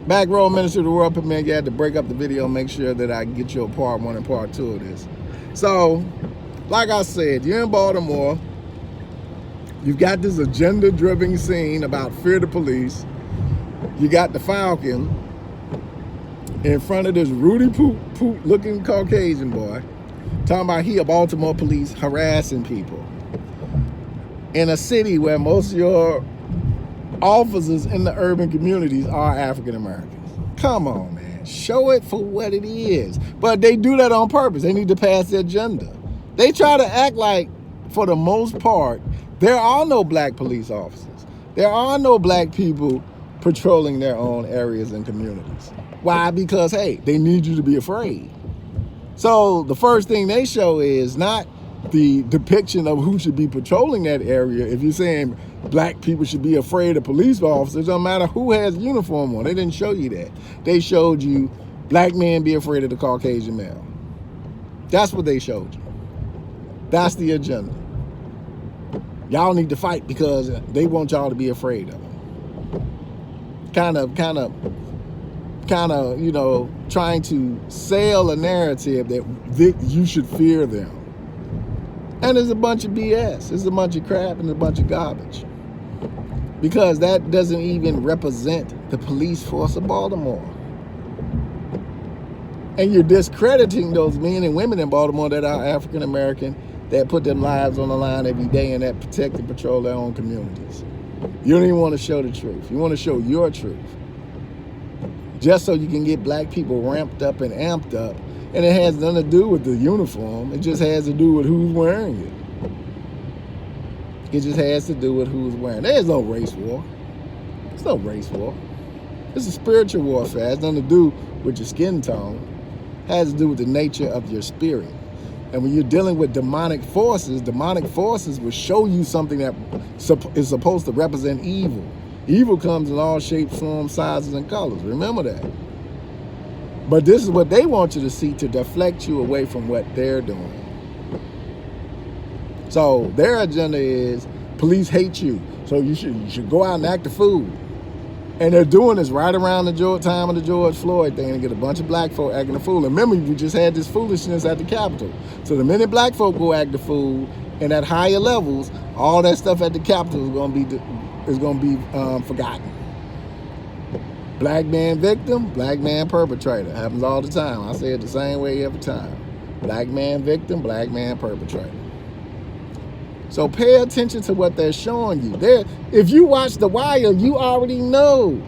Back row minister of the world premiere. You had to break up the video, make sure that I get you a part 1 and part 2 of this. So, like I said, you're in Baltimore. You've got this agenda-driven scene about fear the police. You got the Falcon in front of this Rudy Poop looking Caucasian boy talking about he a Baltimore police harassing people in a city where most of your officers in the urban communities are African Americans. Come on, man. Show it for what it is. But they do that on purpose. They need to pass the agenda. They try to act like, for the most part, there are no black police officers. There are no black people patrolling their own areas and communities. Why? Because, hey, they need you to be afraid. So the first thing they show is not the depiction of who should be patrolling that area. If you're saying black people should be afraid of police officers, it doesn't matter who has uniform on. They didn't show you that. They showed you black men be afraid of the Caucasian male. That's what they showed you. That's the agenda. Y'all need to fight because they want y'all to be afraid of them. Kind of, you know, trying to sell a narrative that you should fear them. And it's a bunch of BS. It's a bunch of crap and a bunch of garbage. Because that doesn't even represent the police force of Baltimore. And you're discrediting those men and women in Baltimore that are African American, that put their lives on the line every day and that protect and patrol their own communities. You don't even want to show the truth. You want to show your truth. Just so you can get black people ramped up and amped up. And it has nothing to do with the uniform. It just has to do with who's wearing it. It just has to do with who's wearing it. There's no race war. There's no race war. It's a spiritual warfare. It has nothing to do with your skin tone. It has to do with the nature of your spirit. And when you're dealing with demonic forces will show you something that is supposed to represent evil. Evil comes in all shapes, forms, sizes, and colors. Remember that. But this is what they want you to see to deflect you away from what they're doing. So their agenda is police hate you, so you should go out and act a fool. And they're doing this right around the time of the George Floyd thing, and get a bunch of black folk acting a fool. And remember, we just had this foolishness at the Capitol. So the minute black folk go act a fool, and at higher levels, all that stuff at the Capitol is going to be forgotten. Black man victim, black man perpetrator. Happens all the time. I say it the same way every time. Black man victim, black man perpetrator. So pay attention to what they're showing you. If you watch The Wire, you already know.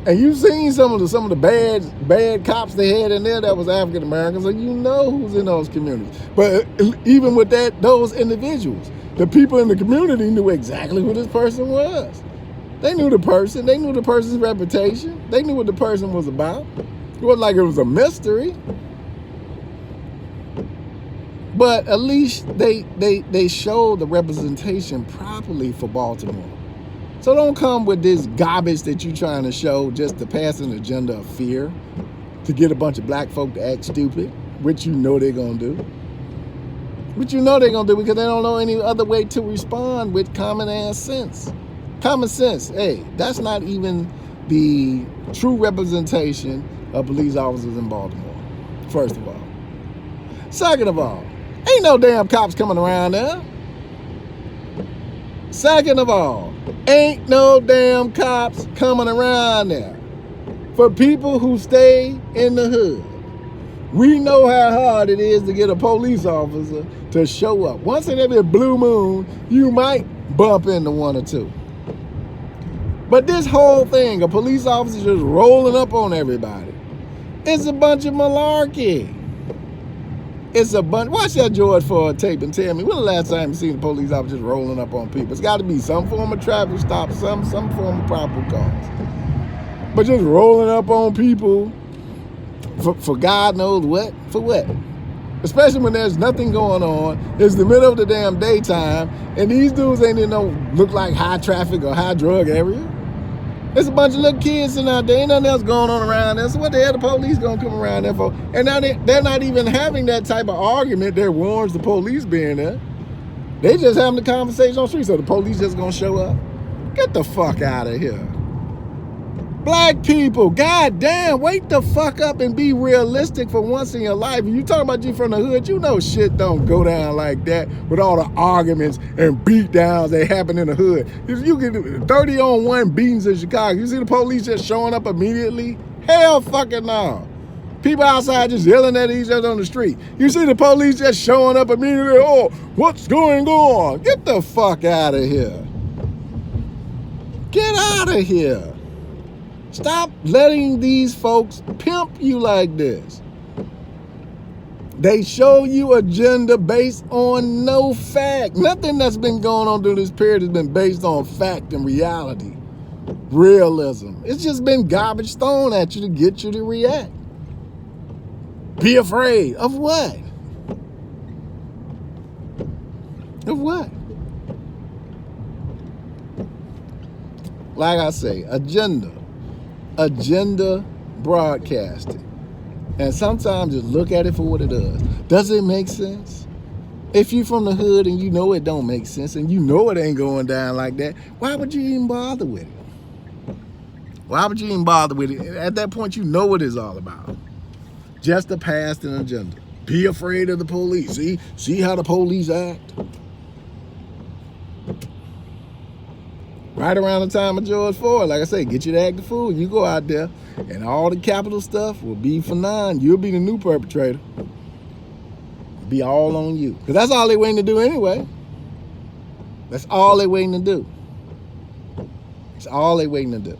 And you've seen some of the bad cops they had in there that was African Americans, so you know who's in those communities. But even with that, those individuals, the people in the community knew exactly who this person was. They knew the person. They knew the person's reputation. They knew what the person was about. It wasn't like it was a mystery. But at least they showed the representation properly for Baltimore. So don't come with this garbage that you're trying to show just to pass an agenda of fear, to get a bunch of black folk to act stupid, which you know they're going to do. Which you know they're going to do because they don't know any other way to respond with common ass sense. Common sense, hey, that's not even the true representation of police officers in Baltimore, first of all. Second of all, ain't no damn cops coming around there. Second of all, ain't no damn cops coming around there. For people who stay in the hood, we know how hard it is to get a police officer to show up. Once in every blue moon, you might bump into one or two. But this whole thing, a police officer just rolling up on everybody, it's a bunch of malarkey. It's a bunch. Watch that George Floyd tape and tell me, when the last time you seen a police officer just rolling up on people? It's got to be some form of traffic stop, some form of probable cause. But just rolling up on people for God knows what? For what? Especially when there's nothing going on. It's the middle of the damn daytime, and these dudes ain't in no look like high traffic or high drug area. There's a bunch of little kids in out there. Ain't nothing else going on around there. So what the hell the police gonna come around there for? And now they're not even having that type of argument that warrants the police being there. They just having the conversation on the street. So the police just gonna show up? Get the fuck out of here. Black people, goddamn, wake the fuck up and be realistic for once in your life. If you talking about you from the hood, you know shit don't go down like that with all the arguments and beat downs that happen in the hood. If you get 30-on-1 beatings in Chicago, you see the police just showing up immediately? Hell fucking no. People outside just yelling at each other on the street. You see the police just showing up immediately, oh, what's going on? Get the fuck out of here. Get out of here. Stop letting these folks pimp you like this. They show you agenda based on no fact. Nothing that's been going on during this period has been based on fact and reality, realism. It's just been garbage thrown at you to get you to react. Be afraid of what? Of what? Like I say, agenda broadcasting. And sometimes just look at it for what it does. Does it make sense? If you from the hood and you know it don't make sense and you know it ain't going down like that, why would you even bother with it? Why would you even bother with it? At that point, you know what it's all about. Just a past and agenda. Be afraid of the police. See how the police act? Right around the time of George Floyd, like I say, get you to act the fool. You go out there, and all the capital stuff will be for none. You'll be the new perpetrator. Be all on you. Because that's all they're waiting to do anyway. That's all they're waiting to do. That's all they're waiting to do.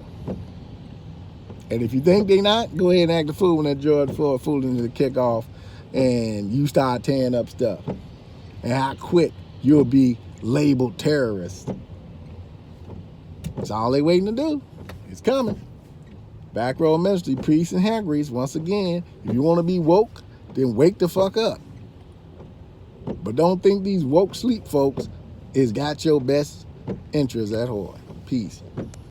And if you think they're not, go ahead and act the fool when that George Floyd fooling to kick off and you start tearing up stuff. And how quick you'll be labeled terrorist. That's all they waiting to do. It's coming. Back Row Ministry, peace and hair grease. Once again, if you want to be woke, then wake the fuck up. But don't think these woke sleep folks is got your best interests at heart. Peace.